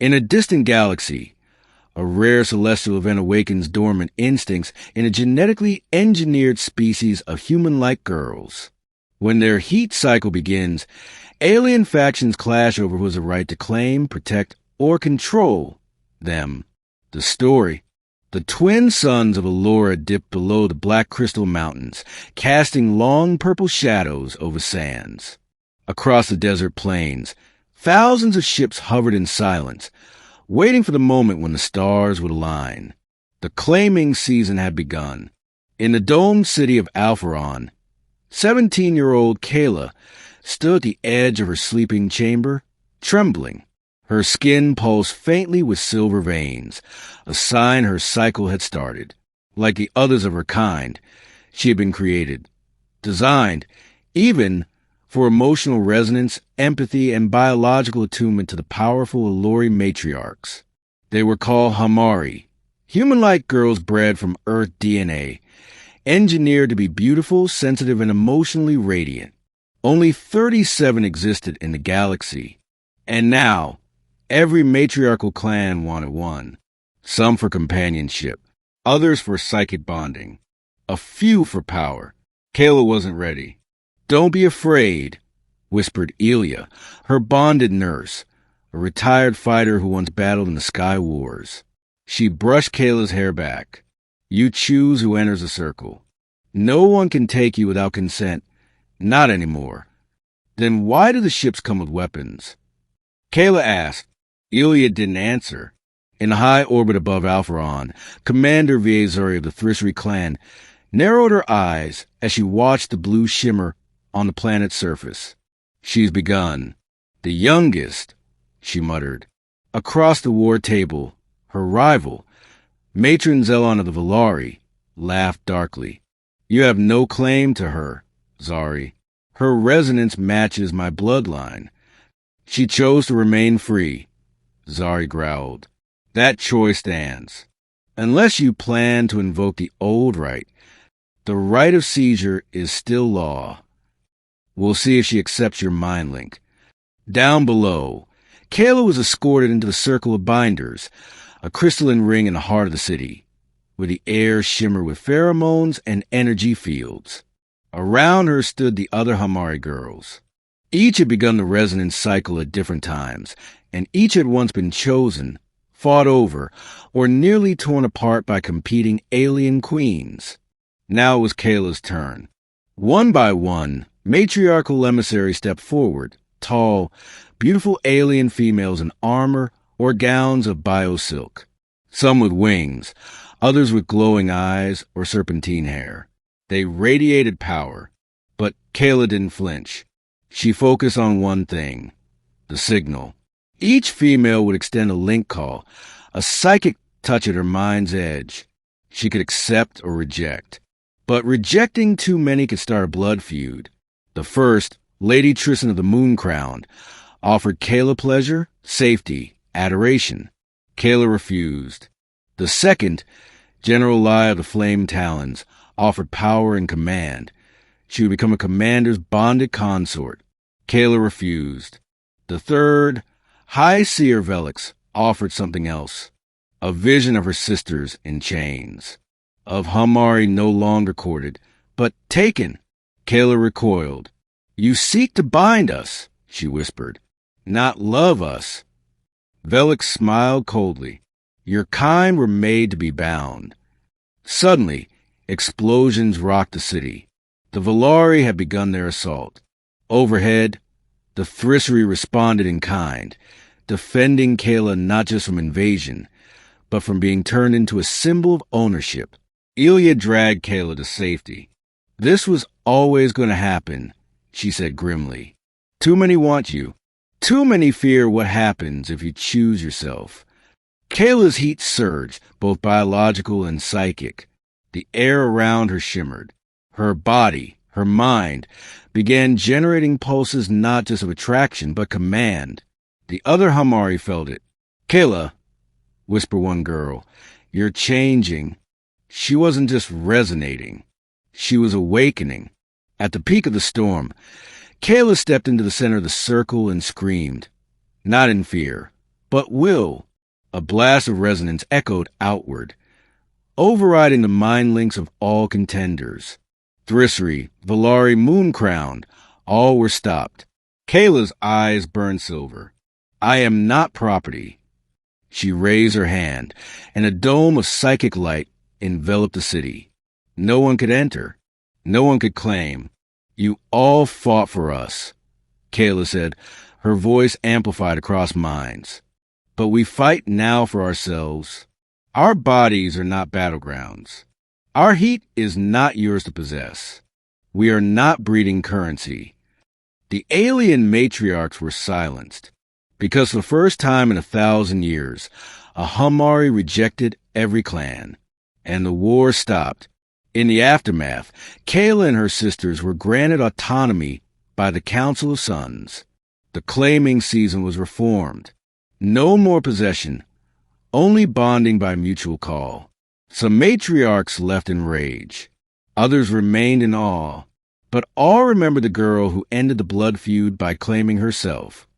In a distant galaxy, a rare celestial event awakens dormant instincts in a genetically engineered species of human-like girls. When their heat cycle begins, alien factions clash over who has the right to claim, protect, or control them. The story: the twin suns of Allura dipped below the black crystal mountains, casting long purple shadows over sands. Across the desert plains, thousands of ships hovered in silence, waiting for the moment when the stars would align. The claiming season had begun. In the domed city of Alpharon, 17-year-old Kaela stood at the edge of her sleeping chamber, trembling. Her skin pulsed faintly with silver veins, a sign her cycle had started. Like the others of her kind, she had been created, designed, even for emotional resonance, empathy, and biological attunement to the powerful Alluri matriarchs. They were called Hamari, human-like girls bred from Earth DNA, engineered to be beautiful, sensitive, and emotionally radiant. Only 37 existed in the galaxy, and now every matriarchal clan wanted one. Some for companionship, others for psychic bonding, a few for power. Kaela wasn't ready. "Don't be afraid," whispered Elia, her bonded nurse, a retired fighter who once battled in the Sky Wars. She brushed Kaela's hair back. "You choose who enters the circle. No one can take you without consent. Not anymore." "Then why do the ships come with weapons?" Kaela asked. Elia didn't answer. In the high orbit above Alpharon, Commander Viezuri of the Thrisri clan narrowed her eyes as she watched the blue shimmer on the planet's surface. "She's begun. The youngest," she muttered. Across the war table, her rival, Matron Zelon of the Valari, laughed darkly. "You have no claim to her, Zari. Her resonance matches my bloodline. She chose to remain free," Zari growled. "That choice stands. Unless you plan to invoke the old right, the right of seizure is still law. We'll see if she accepts your mind link." Down below, Kaela was escorted into the circle of binders, a crystalline ring in the heart of the city, where the air shimmered with pheromones and energy fields. Around her stood the other Hamari girls. Each had begun the resonance cycle at different times, and each had once been chosen, fought over, or nearly torn apart by competing alien queens. Now it was Kaela's turn. One by one, matriarchal emissaries stepped forward, tall, beautiful alien females in armor or gowns of biosilk. Some with wings, others with glowing eyes or serpentine hair. They radiated power, but Kaela didn't flinch. She focused on one thing: the signal. Each female would extend a link call, a psychic touch at her mind's edge. She could accept or reject. But rejecting too many could start a blood feud. The first, Lady Tristan of the Moon Crown, offered Kaela pleasure, safety, adoration. Kaela refused. The second, General Lai of the Flame Talons, offered power and command. She would become a commander's bonded consort. Kaela refused. The third, High Seer Velix, offered something else: a vision of her sisters in chains, of Hamari no longer courted, but taken. Kaela recoiled. "You seek to bind us," she whispered, "not love us." Velix smiled coldly. "Your kind were made to be bound." Suddenly, explosions rocked the city. The Valari had begun their assault. Overhead, the Thrisri responded in kind, defending Kaela not just from invasion, but from being turned into a symbol of ownership. Elia dragged Kaela to safety. "This was always going to happen," she said grimly. "Too many want you. Too many fear what happens if you choose yourself." Kaela's heat surged, both biological and psychic. The air around her shimmered. Her body, her mind, began generating pulses not just of attraction, but command. The other Hamari felt it. "Kaela," whispered one girl, "you're changing." She wasn't just resonating. She was awakening. At the peak of the storm, Kaela stepped into the center of the circle and screamed. Not in fear, but will. A blast of resonance echoed outward, overriding the mind links of all contenders. Thrisri, Valari, Mooncrowned, all were stopped. Kaela's eyes burned silver. I am not property. She raised her hand, and a dome of psychic light enveloped the city. No one could enter. No one could claim. You all fought for us, Kaela said, her voice amplified across minds. But we fight now for ourselves. Our bodies are not battlegrounds. Our heat is not yours to possess. We are not breeding currency. The alien matriarchs were silenced, because for the first time in 1,000 years, a Humari rejected every clan, and the war stopped. In the aftermath, Kaela and her sisters were granted autonomy by the Council of Suns. The claiming season was reformed. No more possession, only bonding by mutual call. Some matriarchs left in rage. Others remained in awe. But all remembered the girl who ended the blood feud by claiming herself.